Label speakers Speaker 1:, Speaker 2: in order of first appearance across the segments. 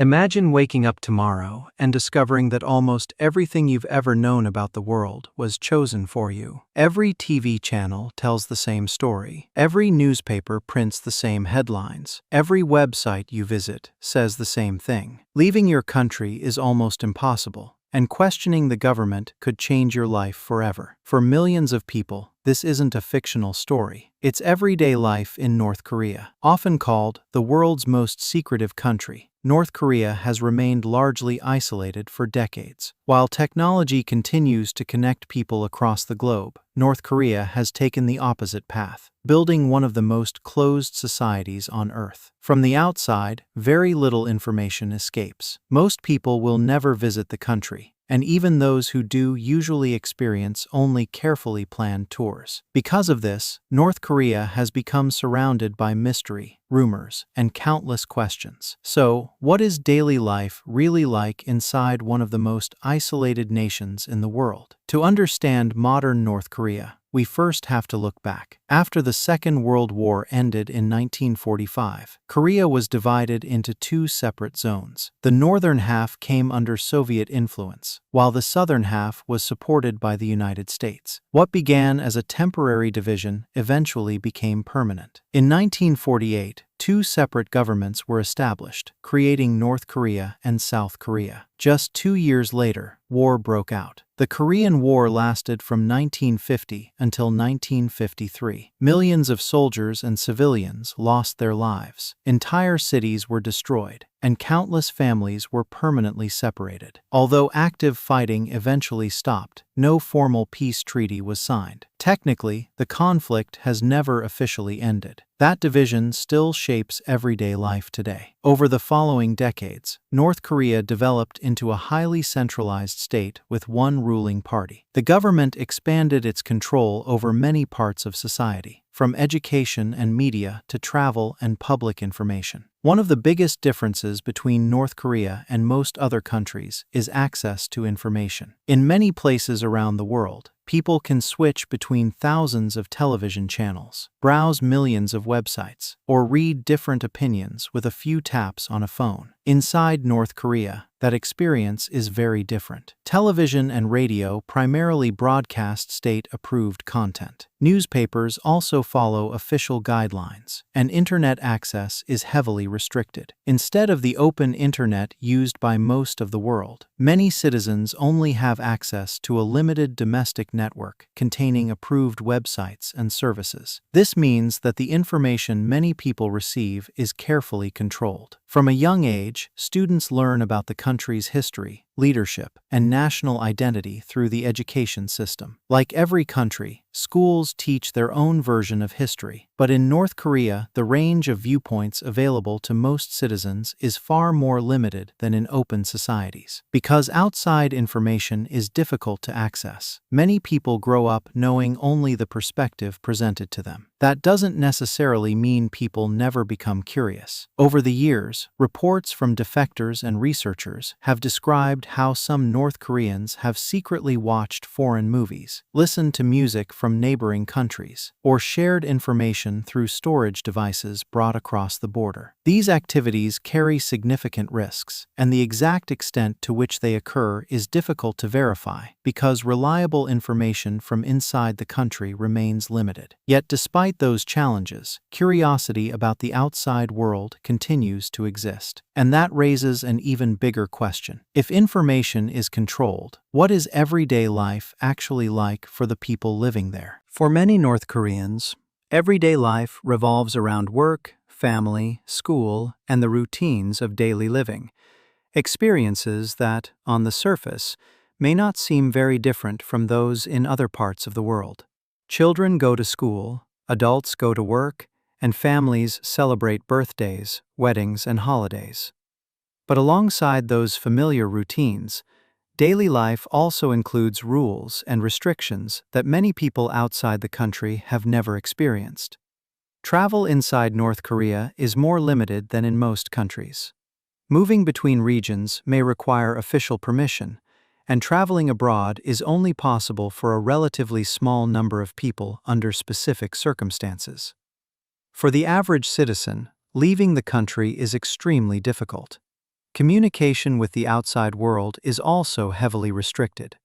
Speaker 1: Imagine waking up tomorrow and discovering that almost everything you've ever known about the world was chosen for you. Every TV channel tells the same story. Every newspaper prints the same headlines. Every website you visit says the same thing. Leaving your country is almost impossible, and questioning the government could change your life forever. For millions of people, this isn't a fictional story. It's everyday life in North Korea. Often called the world's most secretive country, North Korea has remained largely isolated for decades. While technology continues to connect people across the globe, North Korea has taken the opposite path, building one of the most closed societies on Earth. From the outside, very little information escapes. Most people will never visit the country, and even those who do usually experience only carefully planned tours. Because of this, North Korea has become surrounded by mystery, rumors, and countless questions. So, what is daily life really like inside one of the most isolated nations in the world? To understand modern North Korea, we first have to look back. After the Second World War ended in 1945, Korea was divided into two separate zones. The northern half came under Soviet influence, while the southern half was supported by the United States. What began as a temporary division eventually became permanent. In 1948, two separate governments were established, creating North Korea and South Korea. Just 2 years later, war broke out. The Korean War lasted from 1950 until 1953. Millions of soldiers and civilians lost their lives. Entire cities were destroyed, and countless families were permanently separated. Although active fighting eventually stopped, no formal peace treaty was signed. Technically, the conflict has never officially ended. That division still shapes everyday life today. Over the following decades, North Korea developed into a highly centralized state with one ruling party. The government expanded its control over many parts of society, from education and media to travel and public information. One of the biggest differences between North Korea and most other countries is access to information. In many places around the world, people can switch between thousands of television channels, browse millions of websites, or read different opinions with a few taps on a phone. Inside North Korea, that experience is very different. Television and radio primarily broadcast state-approved content. Newspapers also follow official guidelines, and internet access is heavily restricted. Instead of the open internet used by most of the world, many citizens only have access to a limited domestic network containing approved websites and services. This means that the information many people receive is carefully controlled. From a young age, students learn about the country's history, leadership, and national identity through the education system. Like every country, schools teach their own version of history, but in North Korea, the range of viewpoints available to most citizens is far more limited than in open societies. Because outside information is difficult to access, many people grow up knowing only the perspective presented to them. That doesn't necessarily mean people never become curious. Over the years, reports from defectors and researchers have described how some North Koreans have secretly watched foreign movies, listened to music from neighboring countries, or shared information through storage devices brought across the border. These activities carry significant risks, and the exact extent to which they occur is difficult to verify because reliable information from inside the country remains limited. Yet despite those challenges, curiosity about the outside world continues to exist. And that raises an even bigger question. If information is controlled, what is everyday life actually like for the people living there? For many North Koreans, everyday life revolves around work, family, school, and the routines of daily living. Experiences that, on the surface, may not seem very different from those in other parts of the world. Children go to school, adults go to work, and families celebrate birthdays, weddings, and holidays. But alongside those familiar routines, daily life also includes rules and restrictions that many people outside the country have never experienced. Travel inside North Korea is more limited than in most countries. Moving between regions may require official permission, and traveling abroad is only possible for a relatively small number of people under specific circumstances. For the average citizen, leaving the country is extremely difficult. Communication with the outside world is also heavily restricted.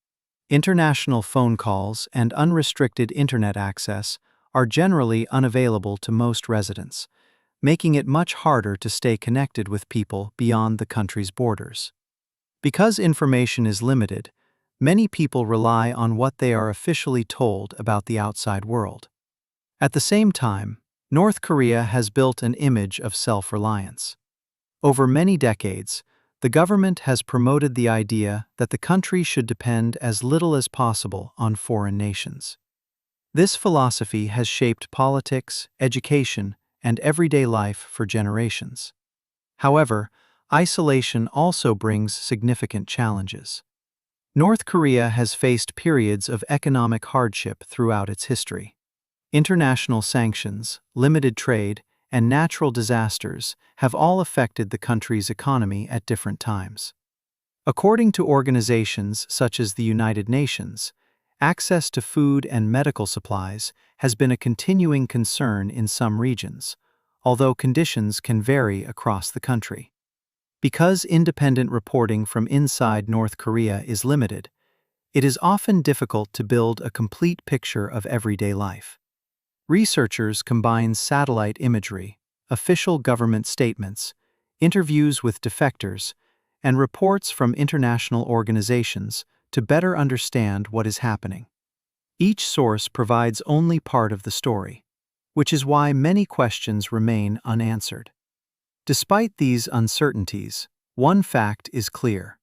Speaker 1: International phone calls and unrestricted internet access are generally unavailable to most residents, making it much harder to stay connected with people beyond the country's borders. Because information is limited, many people rely on what they are officially told about the outside world. At the same time, North Korea has built an image of self-reliance. Over many decades, the government has promoted the idea that the country should depend as little as possible on foreign nations. This philosophy has shaped politics, education, and everyday life for generations. However, isolation also brings significant challenges. North Korea has faced periods of economic hardship throughout its history. International sanctions, limited trade, and natural disasters have all affected the country's economy at different times. According to organizations such as the United Nations, access to food and medical supplies has been a continuing concern in some regions, although conditions can vary across the country. Because independent reporting from inside North Korea is limited, it is often difficult to build a complete picture of everyday life. Researchers combine satellite imagery, official government statements, interviews with defectors, and reports from international organizations to better understand what is happening. Each source provides only part of the story, which is why many questions remain unanswered. Despite these uncertainties, one fact is clear.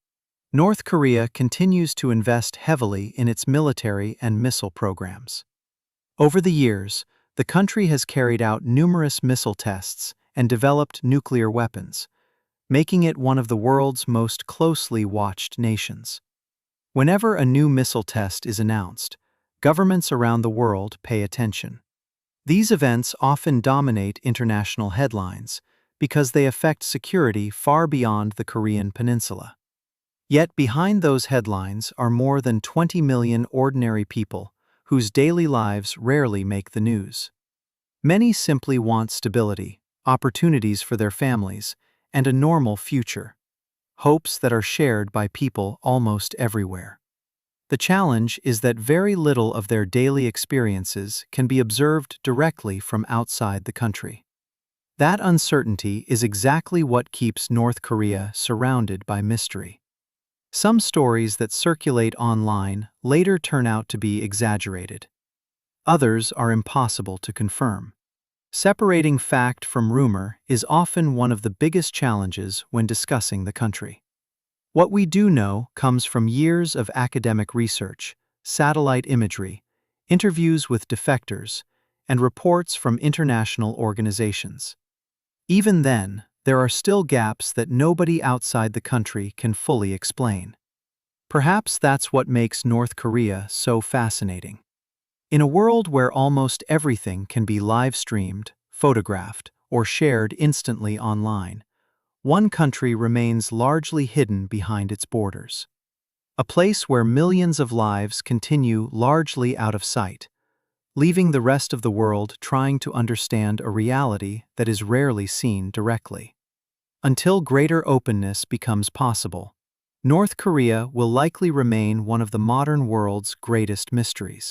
Speaker 1: North Korea continues to invest heavily in its military and missile programs. Over the years, the country has carried out numerous missile tests and developed nuclear weapons, making it one of the world's most closely watched nations. Whenever a new missile test is announced, governments around the world pay attention. These events often dominate international headlines because they affect security far beyond the Korean peninsula. Yet behind those headlines are more than 20 million ordinary people whose daily lives rarely make the news. Many simply want stability, opportunities for their families, and a normal future, hopes that are shared by people almost everywhere. The challenge is that very little of their daily experiences can be observed directly from outside the country. That uncertainty is exactly what keeps North Korea surrounded by mystery. Some stories that circulate online later turn out to be exaggerated. Others are impossible to confirm. Separating fact from rumor is often one of the biggest challenges when discussing the country. What we do know comes from years of academic research, satellite imagery, interviews with defectors, and reports from international organizations. Even then, there are still gaps that nobody outside the country can fully explain. Perhaps that's what makes North Korea so fascinating. In a world where almost everything can be live-streamed, photographed, or shared instantly online, one country remains largely hidden behind its borders. A place where millions of lives continue largely out of sight, leaving the rest of the world trying to understand a reality that is rarely seen directly. Until greater openness becomes possible, North Korea will likely remain one of the modern world's greatest mysteries.